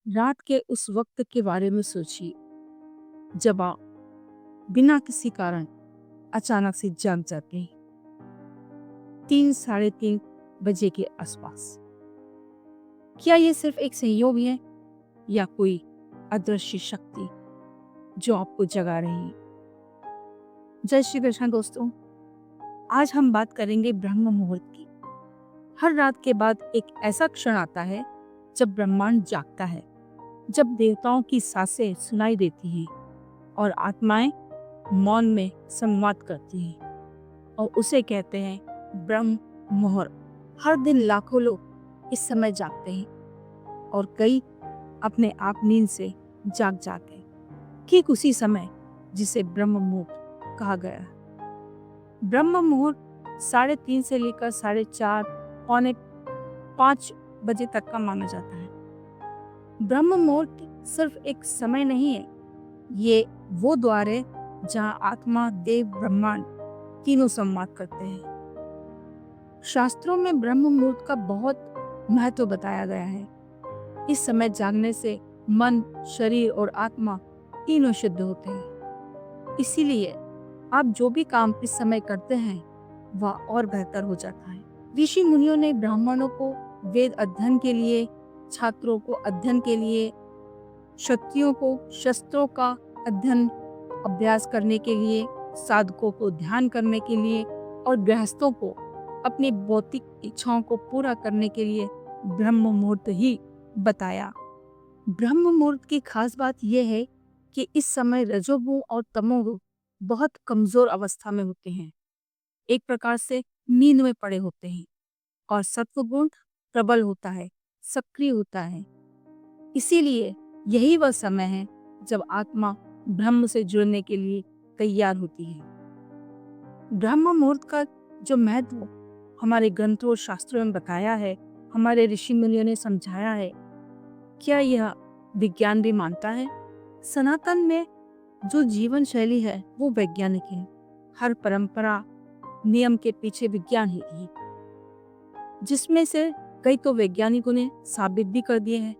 रात के उस वक्त के बारे में सोचिए जब आप बिना किसी कारण अचानक से जाग जाते हैं। 3 साढ़े 3 बजे के आसपास। क्या ये सिर्फ एक संयोग है या कोई अदृश्य शक्ति जो आपको जगा रही है? जय श्री कृष्ण दोस्तों। आज हम बात करेंगे ब्रह्म मुहूर्त की। हर रात के बाद एक ऐसा क्षण आता है जब ब्रह्मांड जागता है, जब देवताओं की सांसें सुनाई देती हैं और आत्माएं मौन में संवाद करती हैं, और उसे कहते हैं ब्रह्म मुहूर्त। हर दिन लाखों लोग इस समय जागते हैं और कई अपने आप नींद से जाग जाते हैं, ठीक उसी समय जिसे ब्रह्म मुहूर्त कहा गया है। ब्रह्म मुहूर्त 3:30 से लेकर 4:30 पौने 5 बजे तक का माना जाता है। ब्रह्म मुहूर्त सिर्फ एक समय नहीं है, ये वो द्वार है जहाँ आत्मा, देव, ब्रह्मांड तीनों संवाद करते हैं। शास्त्रों में ब्रह्म मुहूर्त का बहुत महत्व बताया गया है। इस समय जागने से मन, शरीर और आत्मा तीनों शुद्ध होते हैं। इसीलिए आप जो भी काम इस समय करते हैं वह और बेहतर हो जाता है। ऋषि मुनियों ने ब्राह्मणों को वेद अध्ययन के लिए, छात्रों को अध्ययन के लिए, क्षत्रियों को शस्त्रों का अध्ययन अभ्यास करने के लिए, साधकों को ध्यान करने के लिए और गृहस्थों को अपनी भौतिक इच्छाओं को पूरा करने के लिए ब्रह्म मुहूर्त ही बताया। ब्रह्म मुहूर्त की खास बात यह है कि इस समय रजोगुण और तमोगुण बहुत कमजोर अवस्था में होते हैं, एक प्रकार से नींद में पड़े होते हैं, और सत्वगुण प्रबल होता है, सक्रिय होता है। इसीलिए यही वह समय है जब आत्मा ब्रह्म से जुड़ने के लिए तैयार होती है। ब्रह्म मुहूर्त का जो महत्व हमारे ग्रंथों और शास्त्रों में बताया है, हमारे ऋषि मुनियों ने समझाया है, क्या यह विज्ञान भी मानता है? सनातन में जो जीवन शैली है वो वैज्ञानिक है। हर परंपरा नियम के पीछे विज्ञान ही है, जिसमें से कई तो वैज्ञानिकों ने साबित भी कर दिए हैं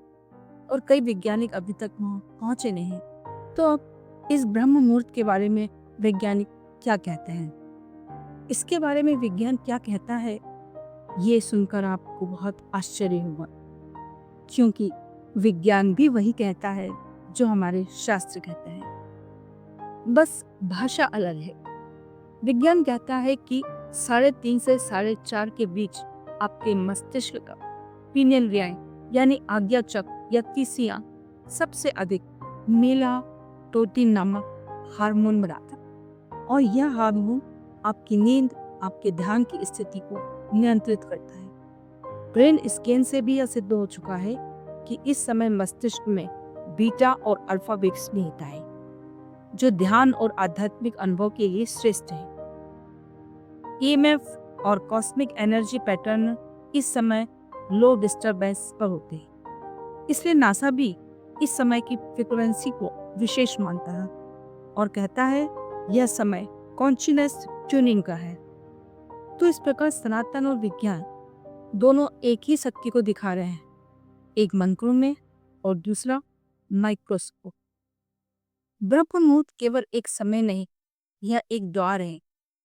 और कई वैज्ञानिक अभी तक वहां पहुंचे नहीं हैं। तो अब इस ब्रह्म मुहूर्त के बारे में वैज्ञानिक क्या कहते हैं, इसके बारे में विज्ञान क्या कहता है, ये सुनकर आपको बहुत आश्चर्य होगा, क्योंकि विज्ञान भी वही कहता है जो हमारे शास्त्र कहते हैं, बस भाषा अलग है। विज्ञान कहता है कि 3:30 से 4:30 के बीच आपके मस्तिष्क का पीनियल ग्लैंड यानी आज्ञा चक्र या तीसियां सबसे अधिक मेलाटोनिन नामक हार्मोन बनाता है, और यह हार्मोन आपकी नींद, आपके ध्यान की स्थिति को नियंत्रित करता है। ब्रेन स्कैन से भी यह सिद्ध हो चुका है कि इस समय मस्तिष्क में बीटा और अल्फा वेव्स भी होता है, जो ध्यान और आध्यात्मिक अनुभव के लिए श्रेष्ठ है। ईएमएफ और कॉस्मिक एनर्जी पैटर्न इस समय लो डिस्टरबेंस पर होते हैं, इसलिए नासा भी इस समय की फ्रीक्वेंसी को विशेष मानता है और कहता है यह समय कॉन्शियसनेस ट्यूनिंग का है। तो इस प्रकार सनातन और विज्ञान दोनों एक ही सत्य को दिखा रहे हैं, एक मंत्रों में और दूसरा माइक्रोस्कोप। ब्रह्म मुहूर्त केवल एक समय नहीं, यह एक द्वार है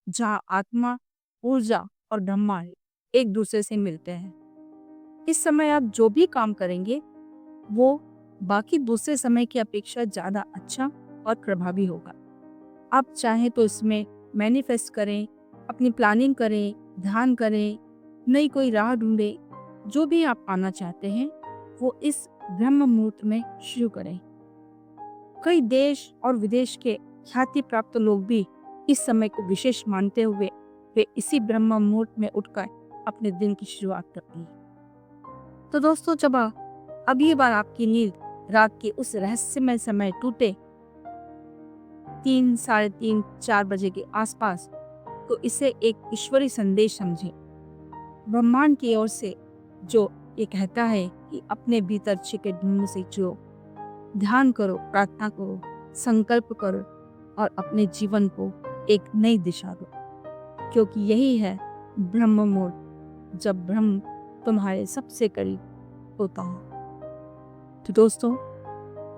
जहाँ आत्मा, ऊर्जा और ब्रह्मांड एक दूसरे से मिलते हैं। इस समय आप जो भी काम करेंगे वो बाकी दूसरे समय की अपेक्षा ज्यादा अच्छा और प्रभावी होगा। आप चाहें तो इसमें मैनिफेस्ट करें, अपनी प्लानिंग करें, ध्यान करें, नई कोई राह ढूंढें। जो भी आप पाना चाहते हैं वो इस ब्रह्म मुहूर्त में शुरू करें। कई देश और विदेश के ख्याति प्राप्त लोग भी इस समय को विशेष मानते हुए वे इसी ब्रह्म मुहूर्त में उठकर अपने दिन की शुरुआत करती हैं। तो दोस्तों, जब अगली बार आपकी नींद रात के उस रहस्यमय समय टूटे 3, 3:30, 4 बजे के आसपास, तो इसे एक ईश्वरी संदेश समझें, ब्रह्मांड की ओर से, जो ये कहता है कि अपने भीतर छिपे ढूंढ से जुड़ो, ध्यान करो, प्रार्थना करो, संकल्प करो और अपने जीवन को एक नई दिशा दो, क्योंकि यही है ब्रह्म मुहूर्त, जब ब्रह्म तुम्हारे सबसे करीब होता हो। तो दोस्तों,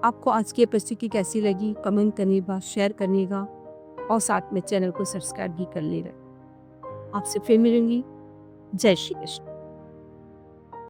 आपको आज की ये प्रस्तुति कैसी लगी कमेंट करिएगा, शेयर करिएगा और साथ में चैनल को सब्सक्राइब भी कर लेगा। आपसे फिर मिलूंगी। जय श्री कृष्ण।